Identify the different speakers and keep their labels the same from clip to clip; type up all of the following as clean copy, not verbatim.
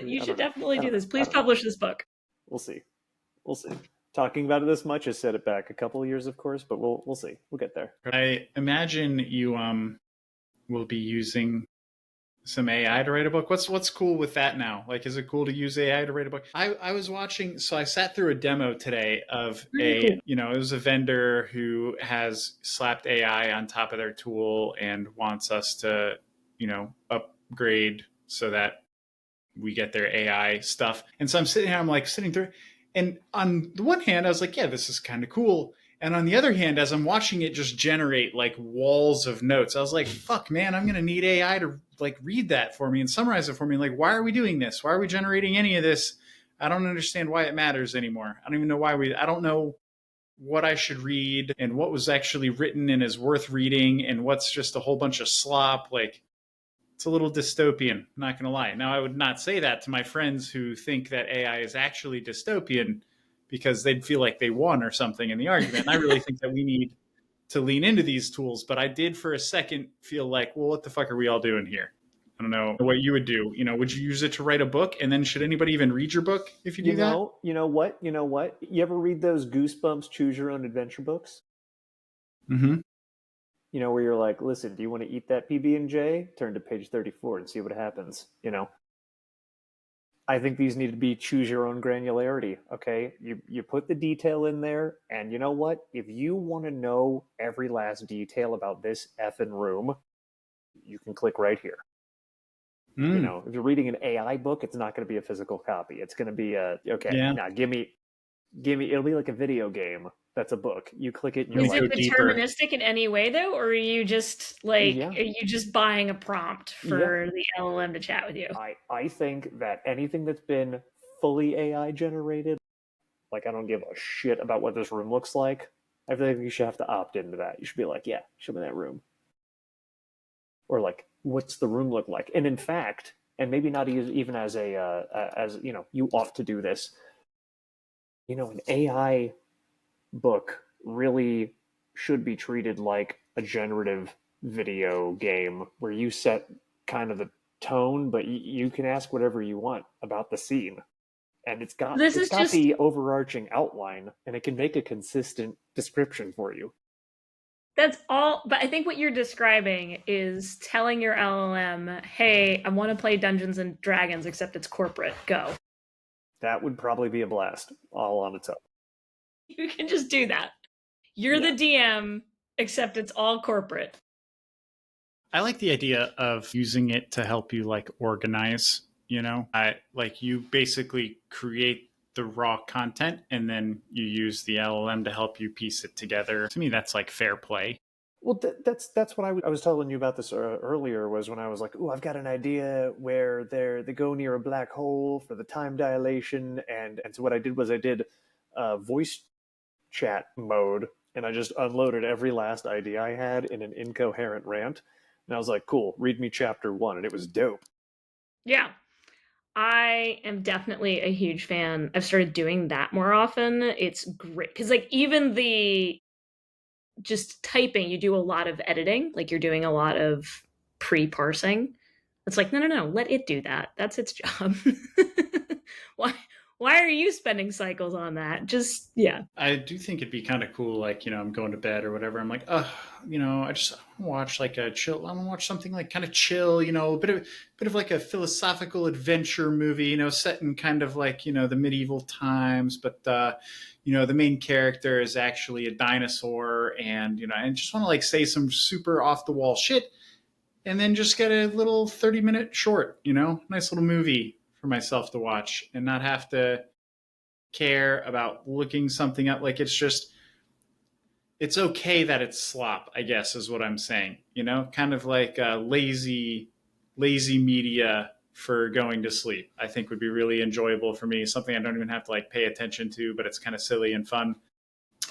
Speaker 1: You
Speaker 2: I
Speaker 1: should
Speaker 2: don't know.
Speaker 1: definitely
Speaker 2: I
Speaker 1: do
Speaker 2: don't know.
Speaker 1: this.
Speaker 2: I
Speaker 1: Please
Speaker 2: don't know.
Speaker 1: publish this book.
Speaker 2: We'll see. We'll see. Talking about it this much has set it back a couple of years, of course, but we'll see. We'll get there.
Speaker 3: I imagine you will be using some AI to write a book. What's cool with that now? Like, is it cool to use AI to write a book? I was watching, so I sat through a demo today of it was a vendor who has slapped AI on top of their tool and wants us to, upgrade so that we get their AI stuff. And so I'm sitting here, I'm like sitting through, and on the one hand, I was like, yeah, this is kind of cool. And on the other hand, as I'm watching it just generate like walls of notes, I was like, fuck, man, I'm going to need AI to like read that for me and summarize it for me. Like, why are we doing this? Why are we generating any of this? I don't understand why it matters anymore. I don't even know I don't know what I should read and what was actually written and is worth reading and what's just a whole bunch of slop. Like, it's a little dystopian, not going to lie. Now, I would not say that to my friends who think that AI is actually dystopian because they'd feel like they won or something in the argument. And I really think that we need to lean into these tools. But I did for a second feel like, well, what the fuck are we all doing here? I don't know what you would do. Would you use it to write a book? And then should anybody even read your book if you do that?
Speaker 2: You know what? You ever read those Goosebumps Choose Your Own Adventure books?
Speaker 3: Mm-hmm.
Speaker 2: Where you're like, listen, do you want to eat that PB&J? Turn to page 34 and see what happens. I think these need to be choose your own granularity, okay? You put the detail in there, and you know what? If you want to know every last detail about this effing room, you can click right here. If you're reading an AI book, it's not going to be a physical copy. It's going to be give me, it'll be like a video game that's a book. You click it and you're
Speaker 1: Is
Speaker 2: like,
Speaker 1: it deterministic in any way though, or are you just are you just buying a prompt for the LLM to chat with you?
Speaker 2: I think that anything that's been fully AI generated, like, I don't give a shit about what this room looks like. I think you should have to opt into that. You should be like, yeah, show me that room. Or like, what's the room look like? And in fact, and maybe not even as you ought to do this. An AI book really should be treated like a generative video game where you set kind of the tone, but you can ask whatever you want about the scene. And it's got the overarching outline, and it can make a consistent description for you.
Speaker 1: That's all, but I think what you're describing is telling your LLM, hey, I want to play Dungeons and Dragons, except it's corporate. Go.
Speaker 2: That would probably be a blast all on its own.
Speaker 1: You can just do that. You're the DM, except it's all corporate.
Speaker 3: I like the idea of using it to help you like organize, you basically create the raw content and then you use the LLM to help you piece it together. To me, that's like fair play.
Speaker 2: Well, that's what I was telling you about this earlier, was when I was like, I've got an idea where they go near a black hole for the time dilation. And so what I did was I did voice chat mode, and I just unloaded every last idea I had in an incoherent rant. And I was like, cool, read me chapter 1. And it was dope.
Speaker 1: Yeah. I am definitely a huge fan. I've started doing that more often. It's great. Because like even the just typing, you do a lot of editing. Like you're doing a lot of pre-parsing. It's like, no, let it do that. That's its job. Why are you spending cycles on that?
Speaker 3: I do think it'd be kind of cool. Like, I'm going to bed or whatever. I'm like, I just watch like a chill. I want to watch something like kind of chill, a bit of like a philosophical adventure movie, set in kind of like, the medieval times. But, the main character is actually a dinosaur and just want to like say some super off the wall shit and then just get a little 30-minute short, nice little movie for myself to watch and not have to care about looking something up. Like it's okay that it's slop, I guess is what I'm saying, kind of like lazy media for going to sleep. I think would be really enjoyable for me. Something I don't even have to like pay attention to, but it's kind of silly and fun.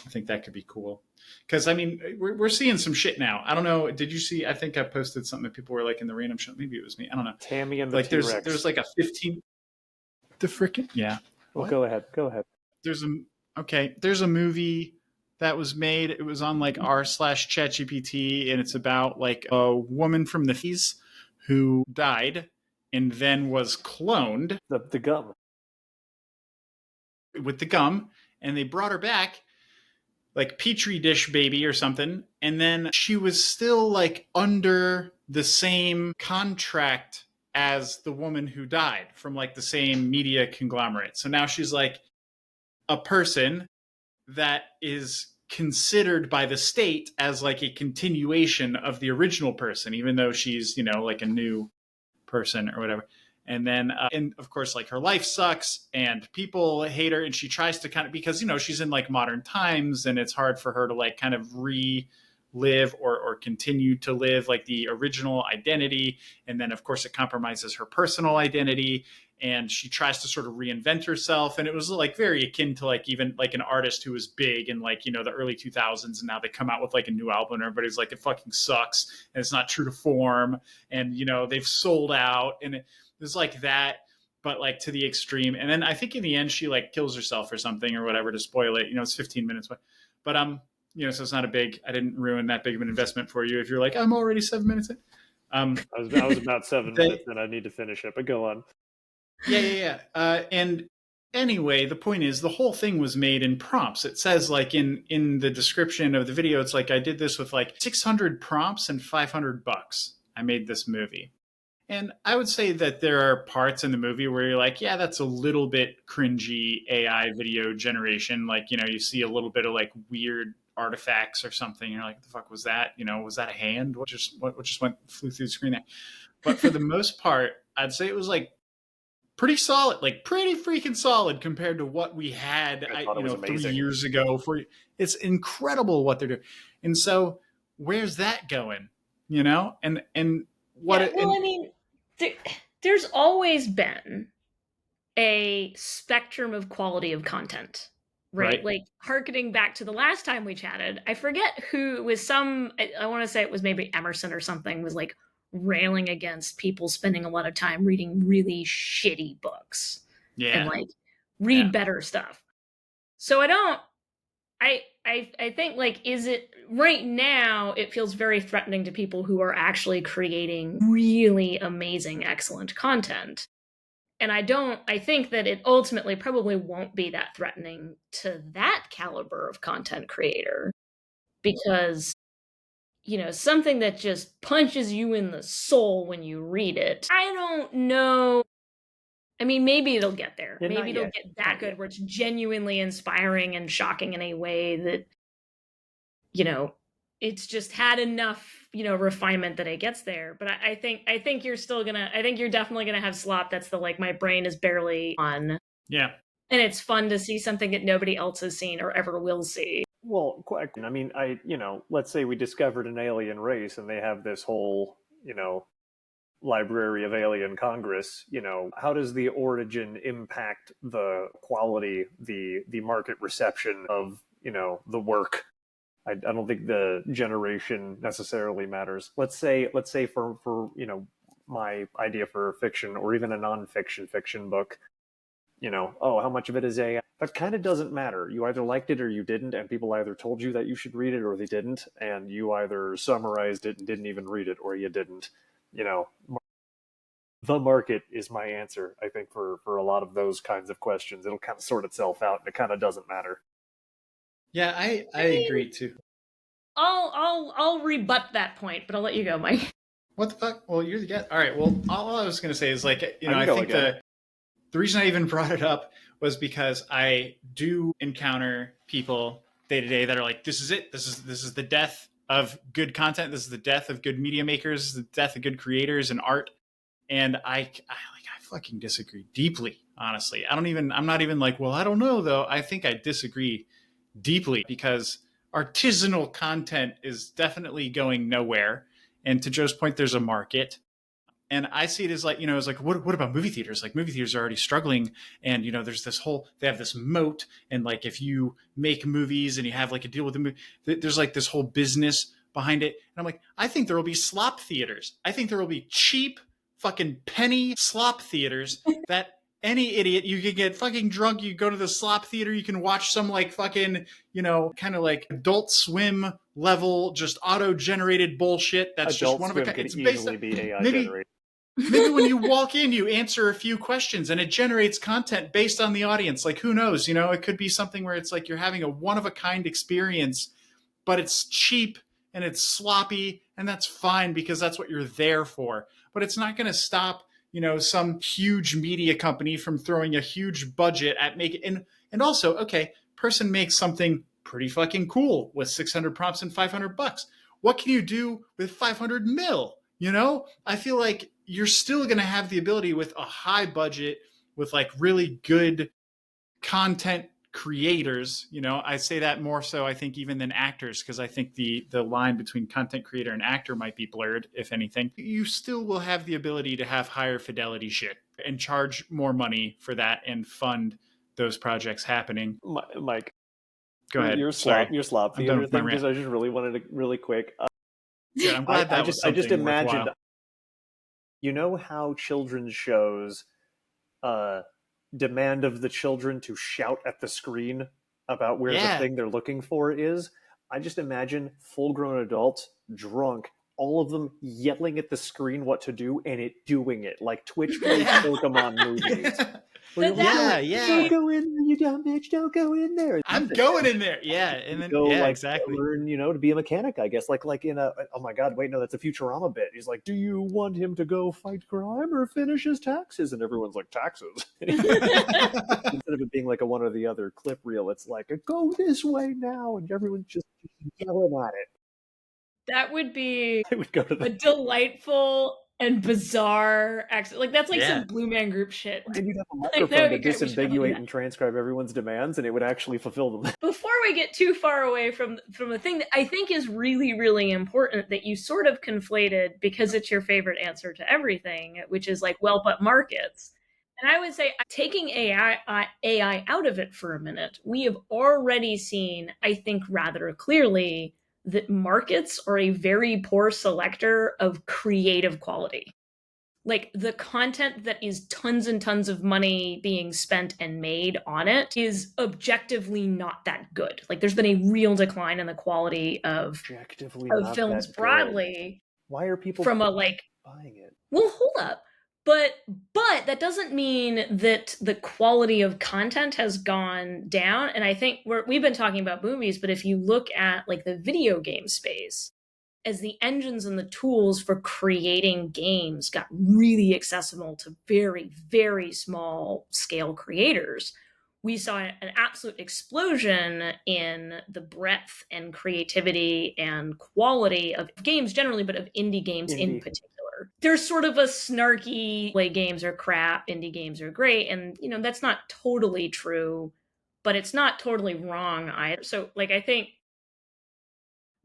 Speaker 3: I think that could be cool. Because I mean, we're seeing some shit now. I don't know. Did you see? I think I posted something that people were like in the random show. Maybe it was me. I don't know.
Speaker 2: Tammy and the
Speaker 3: like
Speaker 2: T-Rex.
Speaker 3: there's like a 15. The freaking yeah.
Speaker 2: Well, go ahead.
Speaker 3: There's a movie that was made. It was on like r/ChatGPT, and it's about like a woman from the 50s who died, and then was cloned
Speaker 2: The gum.
Speaker 3: with the gum, and they brought her back like petri dish baby or something, and then she was still like under the same contract as the woman who died from like the same media conglomerate. So now she's like a person that is considered by the state as like a continuation of the original person, even though she's, like a new person or whatever. And then, and of course, like her life sucks and people hate her. And she tries to kind of, because, she's in like modern times and it's hard for her to like kind of relive or continue to live like the original identity. And then, of course, it compromises her personal identity. And she tries to sort of reinvent herself. And it was like very akin to like even like an artist who was big in like, the early 2000s. And now they come out with like a new album and everybody's like, it fucking sucks. And it's not true to form. And, they've sold out. And it was like that, but like to the extreme. And then I think in the end, she like kills herself or something or whatever to spoil it. It's 15 minutes. But so it's not I didn't ruin that big of an investment for you. If you're like, I'm already 7 minutes in.
Speaker 2: I was about 7 minutes and I need to finish it, but go on.
Speaker 3: Yeah. And anyway, the point is the whole thing was made in prompts. It says like in the description of the video, it's like I did this with like 600 prompts and $500. I made this movie. And I would say that there are parts in the movie where you're like, yeah, that's a little bit cringy AI video generation. Like, you see a little bit of like weird artifacts or something. You're like, what the fuck was that? Was that a hand? What just flew through the screen there? But for the most part, I'd say it was like pretty solid, like pretty freaking solid compared to what we had, 3 years ago. It's incredible what they're doing. And so where's that going? And what?
Speaker 1: Yeah, well, I mean, there's always been a spectrum of quality of content, right? Like harkening back to the last time we chatted, I forget who was I want to say it was maybe Emerson or something, was like railing against people spending a lot of time reading really shitty books and like read better stuff. So I think like, is it right now, it feels very threatening to people who are actually creating really amazing, excellent content. And I think that it ultimately probably won't be that threatening to that caliber of content creator, because, something that just punches you in the soul when you read it, I don't know. I mean, maybe it'll get there.
Speaker 2: Yeah,
Speaker 1: maybe it'll get that good where it's genuinely inspiring and shocking in a way that, it's just had enough, refinement that it gets there. But I think you're definitely gonna have Slop that's the like, my brain is barely on.
Speaker 3: Yeah.
Speaker 1: And it's fun to see something that nobody else has seen or ever will see.
Speaker 2: Well, I mean, let's say we discovered an alien race and they have this whole, library of alien Congress. How does the origin impact the quality, the market reception of, the work? I don't think the generation necessarily matters. Let's say for my idea for fiction or even a nonfiction fiction book, how much of it is AI? That kind of doesn't matter. You either liked it or you didn't, and people either told you that you should read it or they didn't, and you either summarized it and didn't even read it or you didn't. The market is my answer, I think, for a lot of those kinds of questions. It'll kind of sort itself out and it kind of doesn't matter.
Speaker 3: Yeah, I agree too.
Speaker 1: I'll rebut that point, but I'll let you go, Mike.
Speaker 3: What the fuck? Well, you're the guest. All right. Well, all I was going to say is like, I think the reason I even brought it up was because I do encounter people day to day that are like, this is it. This is the death of good content. This is the death of good media makers. This is the death of good creators and art. And I fucking disagree deeply, honestly. I'm not even like, well, I don't know though. I think I disagree deeply because artisanal content is definitely going nowhere. And to Joe's point, there's a market. And I see it as like, it's like, what about movie theaters? Like movie theaters are already struggling. And, there's they have this moat. And like, if you make movies and you have like a deal with the movie, there's like this whole business behind it. And I'm like, I think there will be slop theaters. I think there will be cheap fucking penny slop theaters that any idiot, you can get fucking drunk, you go to the slop theater, you can watch some like fucking, kind of like Adult Swim level, just auto-generated bullshit. That's
Speaker 2: Adult
Speaker 3: just one of a
Speaker 2: Swim
Speaker 3: kind.
Speaker 2: could
Speaker 3: It's
Speaker 2: easily be AI generated.
Speaker 3: Maybe when you walk in, you answer a few questions and it generates content based on the audience. Like, who knows? It could be something where it's like you're having a one of a kind experience, but it's cheap and it's sloppy, and that's fine because that's what you're there for. But it's not going to stop, some huge media company from throwing a huge budget at making. And also, okay, person makes something pretty fucking cool with 600 prompts and $500. What can you do with 500 mil? I feel like you're still going to have the ability with a high budget, with like really good content creators. I say that more so, I think, even than actors, because I think the line between content creator and actor might be blurred, if anything. You still will have the ability to have higher fidelity shit and charge more money for that and fund those projects happening.
Speaker 2: Mike,
Speaker 3: go ahead.
Speaker 2: Your slop theater thing, because I just really wanted to really quick.
Speaker 3: Good, I'm glad that
Speaker 2: I just imagined. You know how children's shows demand of the children to shout at the screen about where the thing they're looking for is? I just imagine full-grown adults, drunk, all of them yelling at the screen what to do, and it doing it, like Twitch plays Pokemon movies. Don't go in there, you dumb bitch. Don't go in there.
Speaker 3: I'm going in there. Yeah. And then, exactly.
Speaker 2: Learn, to be a mechanic, I guess. Like in a, oh my God, wait, no, that's a Futurama bit. He's like, do you want him to go fight crime or finish his taxes? And everyone's like, taxes. Instead of it being like a one or the other clip reel, it's like, go this way now. And everyone's just yelling at it.
Speaker 1: That would be
Speaker 2: I would go to
Speaker 1: a delightful and bizarre accent. Like, that's like some Blue Man Group shit.
Speaker 2: And you'd have a microphone to disambiguate and transcribe everyone's demands, and it would actually fulfill them.
Speaker 1: Before we get too far away from the thing that I think is really, really important that you sort of conflated because it's your favorite answer to everything, which is like, well, but markets. And I would say, taking AI out of it for a minute, we have already seen, I think rather clearly, that markets are a very poor selector of creative quality. Like, the content that is tons and tons of money being spent and made on it is objectively not that good. Like, there's been a real decline in the quality of films broadly.
Speaker 2: Why are people
Speaker 1: from
Speaker 2: buying it?
Speaker 1: Well, hold up. But that doesn't mean that the quality of content has gone down. And I think we've been talking about movies, but if you look at like the video game space, as the engines and the tools for creating games got really accessible to very, very small scale creators, we saw an absolute explosion in the breadth and creativity and quality of games generally, but of indie games in particular. There's sort of a snarky, play games are crap, indie games are great. And, that's not totally true, but it's not totally wrong either. So, I think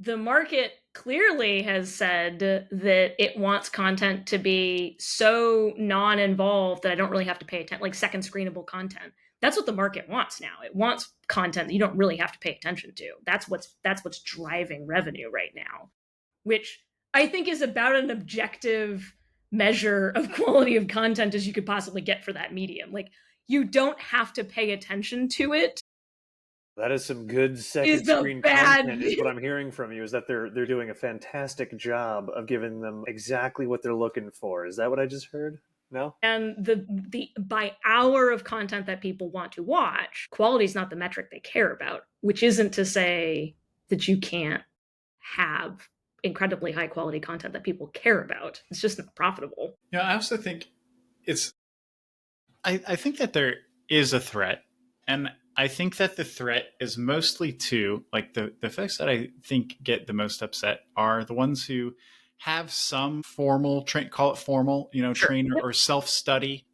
Speaker 1: the market clearly has said that it wants content to be so non-involved that I don't really have to pay attention, like second screenable content. That's what the market wants now. It wants content that you don't really have to pay attention to. That's what's driving revenue right now, which I think is about an objective measure of quality of content as you could possibly get for that medium. Like, you don't have to pay attention to it.
Speaker 2: That is some good second screen content, is what I'm hearing from you, is that they're doing a fantastic job of giving them exactly what they're looking for. Is that what I just heard? No?
Speaker 1: And the by hour of content that people want to watch, quality is not the metric they care about, which isn't to say that you can't have incredibly high quality content that people care about. It's just not profitable.
Speaker 3: I also think I think that there is a threat, and I think that the threat is mostly to, like, the folks that I think get the most upset are the ones who have some formal call it formal, train or self-study,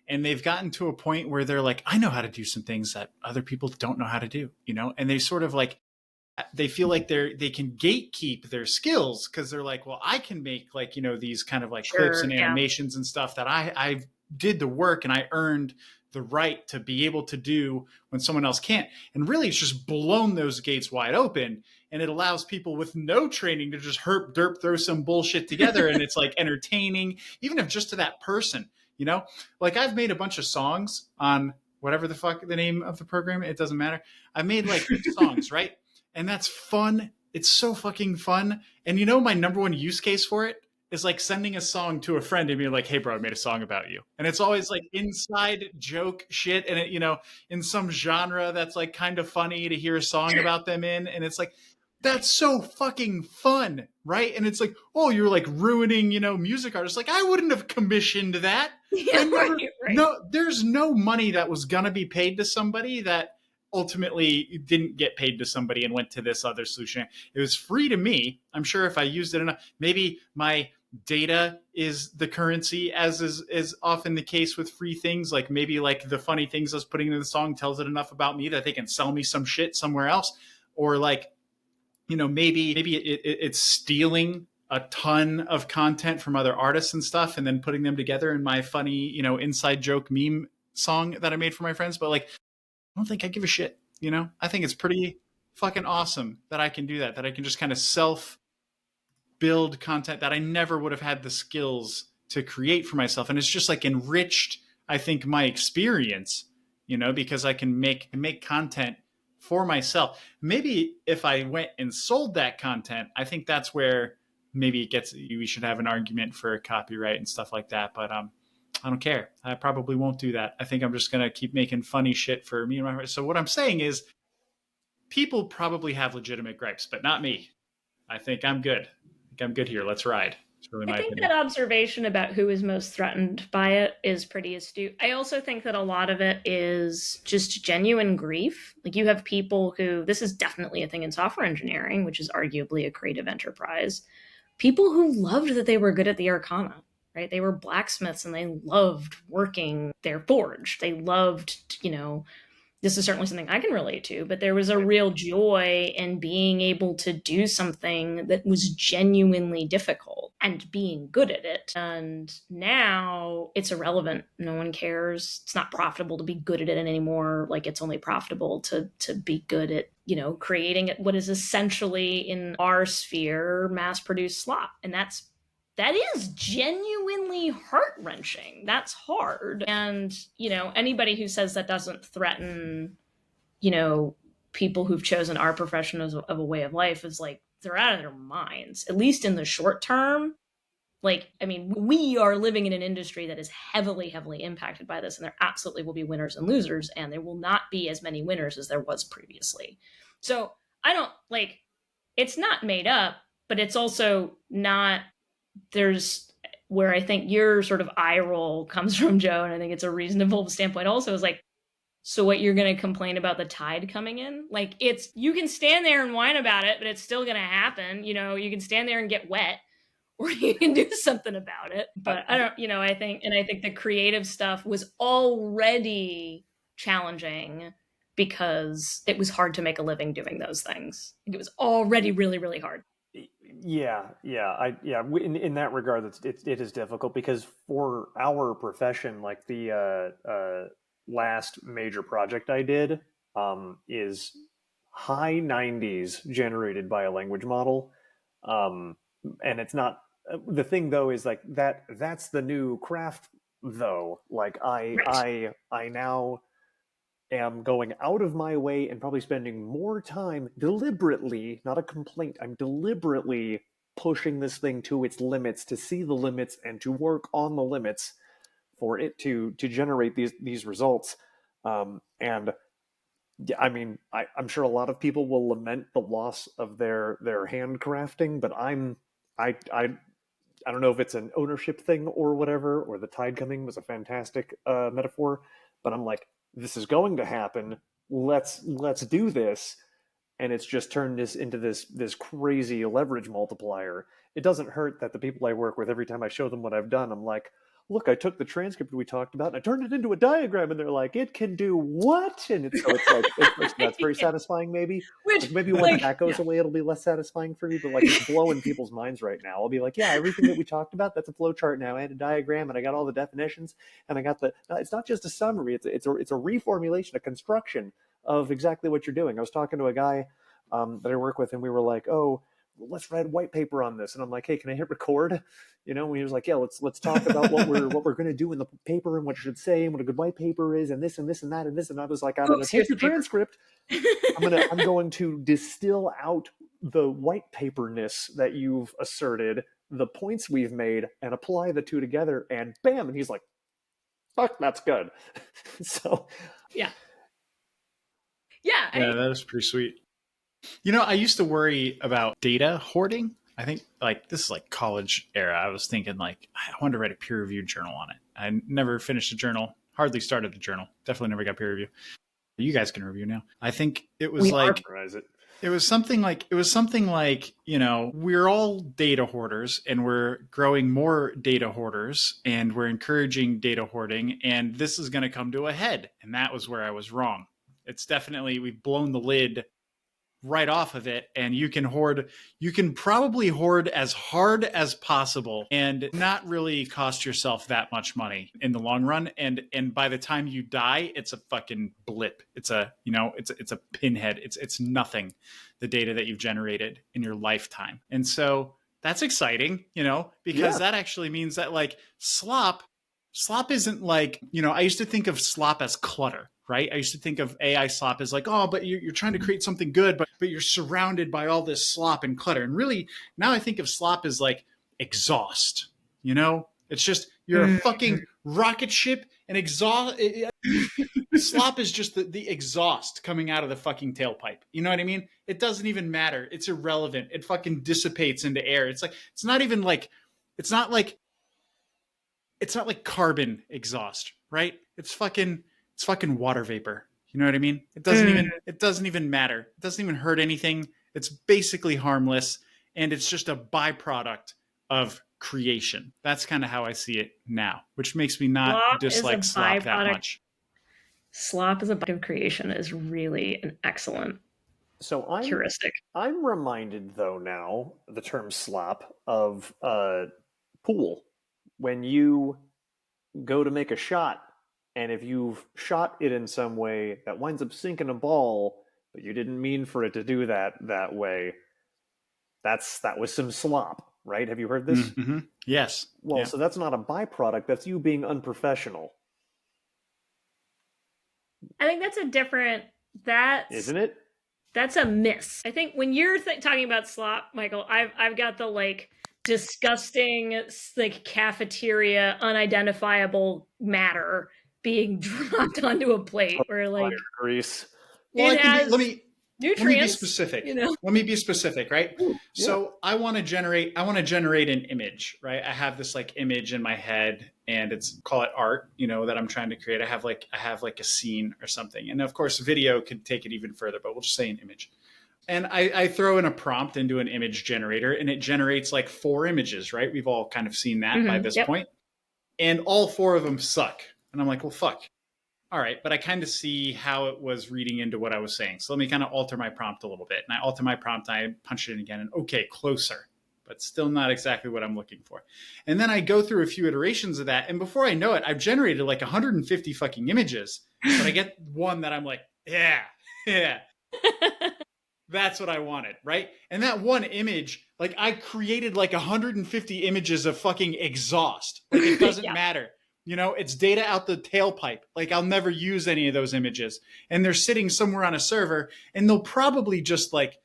Speaker 3: and they've gotten to a point where they're like, I know how to do some things that other people don't know how to do, and they sort of like, they feel like they can gatekeep their skills because they're like, well, I can make these kind of like clips and animations and stuff that I did the work and I earned the right to be able to do when someone else can't. And really, it's just blown those gates wide open. And it allows people with no training to just herp derp throw some bullshit together. And it's like entertaining, even if just to that person, like I've made a bunch of songs on whatever the fuck the name of the program. It doesn't matter. I've made like songs, right? And that's fun. It's so fucking fun. And my number one use case for it is like sending a song to a friend and being like, "Hey, bro, I made a song about you," and it's always like inside joke shit, and it, in some genre that's like kind of funny to hear a song about them in, and it's like, that's so fucking fun, right? And it's like, oh, you're like ruining, music artists. Like, I wouldn't have commissioned that. I
Speaker 1: Yeah,
Speaker 3: never,
Speaker 1: right.
Speaker 3: no, there's no money that was gonna be paid to somebody that ultimately didn't get paid to somebody and went to this other solution. It was free to me. I'm sure if I used it enough, maybe my data is the currency, as is often the case with free things. Like maybe like the funny things I was putting in the song tells it enough about me that they can sell me some shit somewhere else, or like, maybe it's stealing a ton of content from other artists and stuff, and then putting them together in my funny, inside joke meme song that I made for my friends. But like, I don't think I give a shit. I think it's pretty fucking awesome that I can do that. That I can just kind of self build content that I never would have had the skills to create for myself, and it's just like enriched, I think, my experience. Because I can make content for myself. Maybe if I went and sold that content, I think that's where maybe we should have an argument for copyright and stuff like that. But I don't care. I probably won't do that. I think I'm just going to keep making funny shit for me and my friends. So what I'm saying is people probably have legitimate gripes, but not me. I think I'm good. I'm good here. Let's ride. It's really
Speaker 1: I
Speaker 3: my
Speaker 1: think
Speaker 3: opinion.
Speaker 1: that observation about who is most threatened by it is pretty astute. I also think that a lot of it is just genuine grief. Like you have people who, this is definitely a thing in software engineering, which is arguably a creative enterprise, people who loved that they were good at the arcana, right? They were blacksmiths and they loved working their forge. They loved, this is certainly something I can relate to, but there was a real joy in being able to do something that was genuinely difficult and being good at it. And now it's irrelevant. No one cares. It's not profitable to be good at it anymore. Like it's only profitable to be good at, creating what is essentially in our sphere mass produced slop. And that is genuinely heart wrenching. That's hard. And, anybody who says that doesn't threaten, people who've chosen our profession as of a way of life is like, they're out of their minds, at least in the short term. Like, I mean, we are living in an industry that is heavily, heavily impacted by this, and there absolutely will be winners and losers, and there will not be as many winners as there was previously. So I don't like, it's not made up, but it's also not, there's where I think your sort of eye roll comes from, Joe, and I think it's a reasonable standpoint also, is like, so what, you're going to complain about the tide coming in? Like you can stand there and whine about it, but it's still going to happen. You can stand there and get wet, or you can do something about it. But I don't, I think the creative stuff was already challenging because it was hard to make a living doing those things. It was already really, really hard.
Speaker 2: In that regard, it is difficult because for our profession, like the last major project I did is high 90s generated by a language model, and it's not, the thing though is like that's the new craft though. Like
Speaker 1: Right.
Speaker 2: I now am going out of my way and probably spending more time deliberately, not a complaint, I'm deliberately pushing this thing to its limits to see the limits and to work on the limits for it to generate these results. And yeah, I mean, I'm sure a lot of people will lament the loss of their handcrafting, but I don't know if it's an ownership thing or whatever, or the tide coming was a fantastic metaphor, but I'm like, this is going to happen. Let's do this, and it's just turned this into this crazy leverage multiplier. It doesn't hurt that the people I work with, every time I show them what I've done, I'm like, look, I took the transcript we talked about and I turned it into a diagram, and they're like, it can do what? And it's like that's very
Speaker 1: Yeah.
Speaker 2: satisfying. Maybe
Speaker 1: Which,
Speaker 2: like maybe once
Speaker 1: like,
Speaker 2: that goes
Speaker 1: yeah.
Speaker 2: away, it'll be less satisfying for me. But like it's blowing people's minds right now. I'll be like, yeah, everything that we talked about, that's a flow chart now. I had a diagram and I got all the definitions and I got the. No, it's not just a summary. It's a reformulation, a construction of exactly what you're doing. I was talking to a guy that I work with, and we were like, oh, let's write white paper on this. And I'm like, hey, can I hit record? And he was like, yeah, let's talk about what we're going to do in the paper and what you should say and what a good white paper is and this and this and that and this. And I was like, I'm going to
Speaker 1: Oops,
Speaker 2: take
Speaker 1: here's the
Speaker 2: your
Speaker 1: paper.
Speaker 2: transcript. I'm going to distill out the white paperness that you've asserted the points we've made and apply the two together, and bam, and he's like, fuck, that's good. So
Speaker 1: Yeah.
Speaker 3: Yeah, that is pretty sweet. You know, I used to worry about data hoarding. I think like this is like college era. I was thinking like I wanted to write a peer reviewed journal on it. I never finished a journal, hardly started the journal. Definitely never got peer review. You guys can review now. I think it was
Speaker 1: We are.
Speaker 3: like it was something like, you know, we're all data hoarders and we're growing more data hoarders and we're encouraging data hoarding and this is going to come to a head. And that was where I was wrong. It's definitely, we've blown the lid right off of it, and you can probably hoard as hard as possible and not really cost yourself that much money in the long run, and by the time you die it's a fucking blip. It's a, you know, it's a pinhead. It's nothing, the data that you've generated in your lifetime. And so that's exciting, you know, because that actually means that like slop isn't like, you know, I used to think of slop as clutter, right? I used to think of AI slop as like, oh, but you're trying to create something good, but you're surrounded by all this slop and clutter. And really, now I think of slop as like exhaust. You know, it's just you're a fucking rocket ship, and exhaust. Slop is just the exhaust coming out of the fucking tailpipe. You know what I mean? It doesn't even matter. It's irrelevant. It fucking dissipates into air. It's like it's not even like it's not like carbon exhaust, right? It's fucking water vapor. You know what I mean? It doesn't even matter. It doesn't even hurt anything. It's basically harmless, and it's just a byproduct of creation. That's kind of how I see it now, which makes me not dislike slop that much.
Speaker 1: Slop as a byproduct of creation is really an excellent heuristic.
Speaker 2: I'm reminded though now, the term slop, of pool. When you go to make a shot, and if you've shot it in some way that winds up sinking a ball, but you didn't mean for it to do that way, that was some slop, right? Have you heard this?
Speaker 3: Mm-hmm. Yes.
Speaker 2: Well, so that's not a byproduct. That's you being unprofessional.
Speaker 1: I think that's a different.
Speaker 2: Isn't it?
Speaker 1: That's a miss. I think when you're talking about slop, Michael, I've got the like disgusting like cafeteria unidentifiable matter being dropped onto a plate, where like
Speaker 2: grease.
Speaker 3: Well, let me be specific.
Speaker 1: You know?
Speaker 3: Let me be specific, right?
Speaker 2: Ooh, yeah.
Speaker 3: So I want to generate an image, right? I have this like image in my head, and call it art, you know, that I'm trying to create. I have like a scene or something. And of course video could take it even further, but we'll just say an image. And I throw in a prompt into an image generator, and it generates like 4 images, right? We've all kind of seen that by this point. And all 4 of them suck. And I'm like, well, fuck. All right, but I kind of see how it was reading into what I was saying. So let me kind of alter my prompt a little bit. And I alter my prompt, I punch it in again, and okay, closer, but still not exactly what I'm looking for. And then I go through a few iterations of that, and before I know it, I've generated like 150 fucking images, but I get one that I'm like, yeah. That's what I wanted, right? And that one image, like I created like 150 images of fucking exhaust. Like it doesn't matter. You know, it's data out the tailpipe. Like I'll never use any of those images. And they're sitting somewhere on a server, and they'll probably just like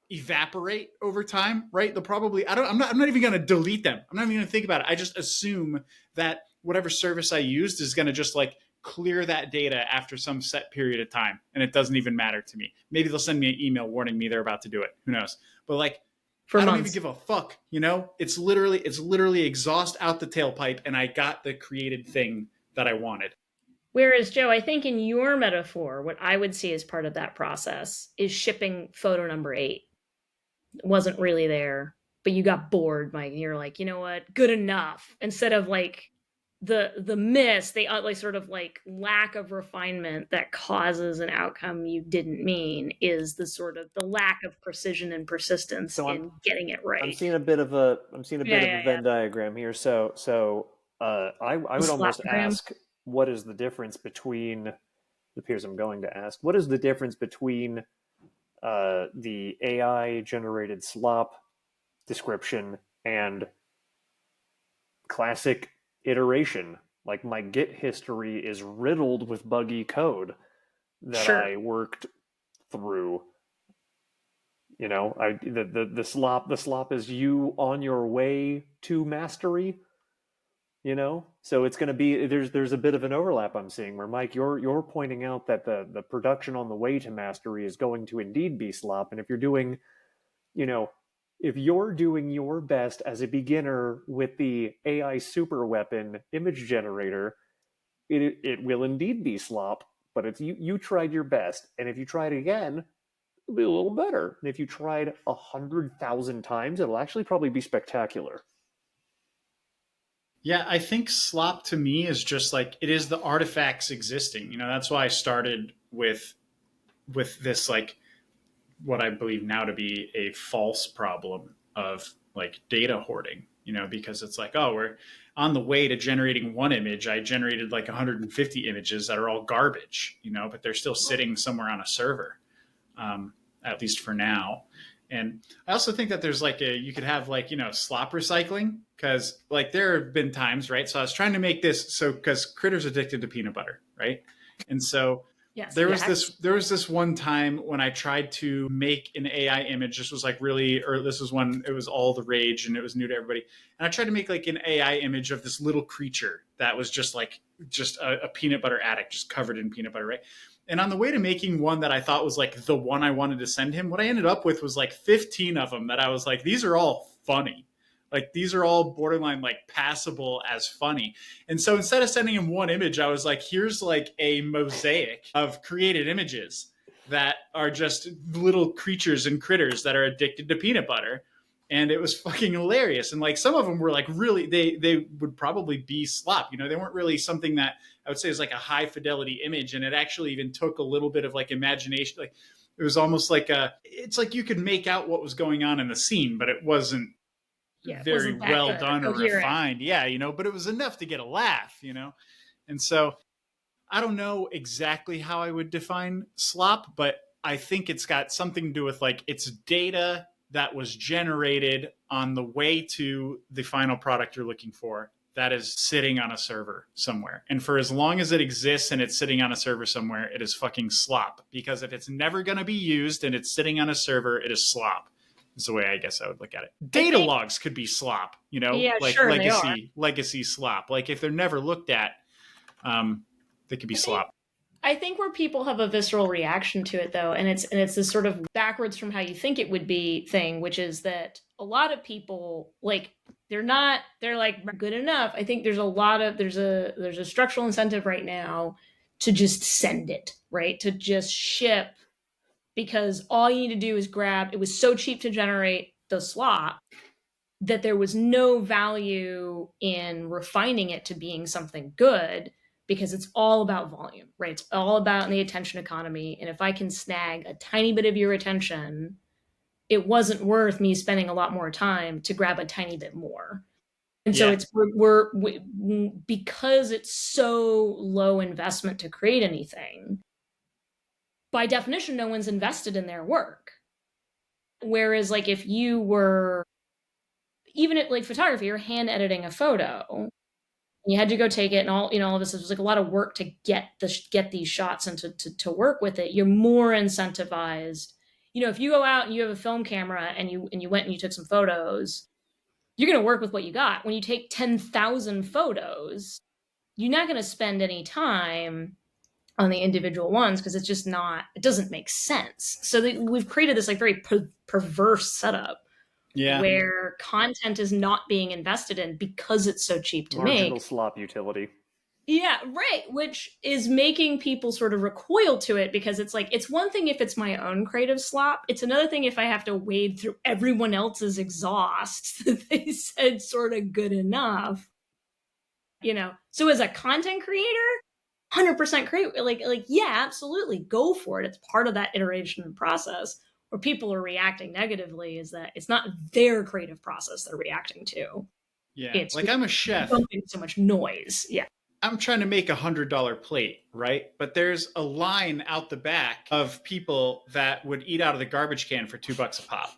Speaker 3: evaporate over time, right? They'll probably, I'm not even going to delete them. I'm not even going to think about it. I just assume that whatever service I used is going to just like clear that data after some set period of time. And it doesn't even matter to me. Maybe they'll send me an email warning me they're about to do it. Who knows? But like, I don't even give a fuck, you know? It's literally exhaust out the tailpipe, and I got the created thing that I wanted.
Speaker 1: Whereas, Joe, I think in your metaphor, what I would see as part of that process is shipping photo number 8. It wasn't really there, but you got bored, Mike, and you're like, you know what? Good enough. Instead of like the miss, the like sort of like lack of refinement that causes an outcome you didn't mean, is the sort of the lack of precision and persistence in getting it right.
Speaker 2: I'm seeing a bit of a Venn diagram here. So I would almost ask, what is the difference between, it appears I'm going to ask, what is the difference between the AI generated slop description and classic iteration? Like my Git history is riddled with buggy code that I worked through. You know, the slop is you on your way to mastery. You know, so it's going to be there's a bit of an overlap I'm seeing where Mike, you're pointing out that the production on the way to mastery is going to indeed be slop, and if you're doing, you know, if you're doing your best as a beginner with the AI super weapon image generator, it will indeed be slop. But it's you tried your best, and if you try it again, it'll be a little better. And if you tried 100,000 times, it'll actually probably be spectacular.
Speaker 3: Yeah, I think slop to me is just like it is the artifacts existing. You know, that's why I started with this like what I believe now to be a false problem of like data hoarding, you know, because it's like, oh, we're on the way to generating one image. I generated like 150 images that are all garbage, you know, but they're still sitting somewhere on a server, at least for now. And I also think that there's like you could have like, you know, slop recycling because like there have been times, right? So I was trying to make this so because Critter's addicted to peanut butter, right? And so
Speaker 1: Yes,
Speaker 3: there was this one time when I tried to make an AI image. This was like really, or this was when it was all the rage and it was new to everybody. And I tried to make like an AI image of this little creature that was just like just a peanut butter addict, just covered in peanut butter, right? And on the way to making one that I thought was like the one I wanted to send him, what I ended up with was like 15 of them that I was like, these are all funny. Like these are all borderline like passable as funny. And so instead of sending him one image, I was like, here's like a mosaic of created images that are just little creatures and critters that are addicted to peanut butter. And it was fucking hilarious. And like some of them were like really, they would probably be slop. You know, they weren't really something that I would say is like a high fidelity image. And it actually even took a little bit of like imagination. Like it was almost like it's like you could make out what was going on in the scene, but it wasn't
Speaker 1: yeah, it
Speaker 3: very
Speaker 1: wasn't that
Speaker 3: well
Speaker 1: good or
Speaker 3: done or
Speaker 1: coherent.
Speaker 3: refined. Yeah, you know, but it was enough to get a laugh, you know? And so I don't know exactly how I would define slop, but I think it's got something to do with like it's data that was generated on the way to the final product you're looking for that is sitting on a server somewhere. And for as long as it exists and it's sitting on a server somewhere, it is fucking slop. Because if it's never going to be used and it's sitting on a server, it is slop. Is the way I guess I would look at it.
Speaker 1: I
Speaker 3: Data
Speaker 1: think,
Speaker 3: logs could be slop, you know,
Speaker 1: yeah,
Speaker 3: like
Speaker 1: sure they are.
Speaker 3: legacy slop. Like if they're never looked at, they could be
Speaker 1: I think
Speaker 3: slop.
Speaker 1: I think where people have a visceral reaction to it though, and it's this sort of backwards from how you think it would be thing, which is that a lot of people like they're like good enough. I think there's a lot of there's a structural incentive right now to just send it, right? To just ship because all you need to do is grab it was so cheap to generate the slop that there was no value in refining it to being something good because it's all about volume, right? It's all about the attention economy. And if I can snag a tiny bit of your attention, it wasn't worth me spending a lot more time to grab a tiny bit more. And so
Speaker 3: Yeah.
Speaker 1: it's because it's so low investment to create anything, by definition, no one's invested in their work. Whereas, like, if you were even at like photography, you're hand editing a photo, you had to go take it and all all of this was like a lot of work to get these shots and to work with it. You're more incentivized, if you go out and you have a film camera and you went and you took some photos, you're going to work with what you got. When you take 10,000 photos, you're not going to spend any time on the individual ones because it's just not, it doesn't make sense. So we've created this like very perverse setup
Speaker 3: Yeah.
Speaker 1: where content is not being invested in because it's so cheap to
Speaker 2: Marginal
Speaker 1: make.
Speaker 2: slop utility.
Speaker 1: Yeah, right. Which is making people sort of recoil to it because it's like, it's one thing if it's my own creative slop. It's another thing if I have to wade through everyone else's exhaust that they said sort of good enough. So as a content creator, 100% create, yeah, absolutely. Go for it. It's part of that iteration process. Where people are reacting negatively is that it's not their creative process they're reacting to.
Speaker 3: Yeah.
Speaker 1: It's
Speaker 3: Like I'm a chef.
Speaker 1: bumping so much noise. Yeah.
Speaker 3: I'm trying to make $100 plate, right? But there's a line out the back of people that would eat out of the garbage can for $2 a pop.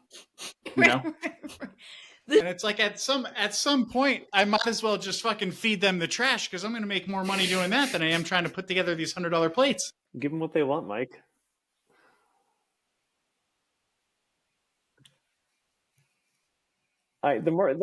Speaker 3: You know? And it's like at some point, I might as well just fucking feed them the trash because I'm going to make more money doing that than I am trying to put together these $100 plates.
Speaker 2: Give them what they want, Mike. the more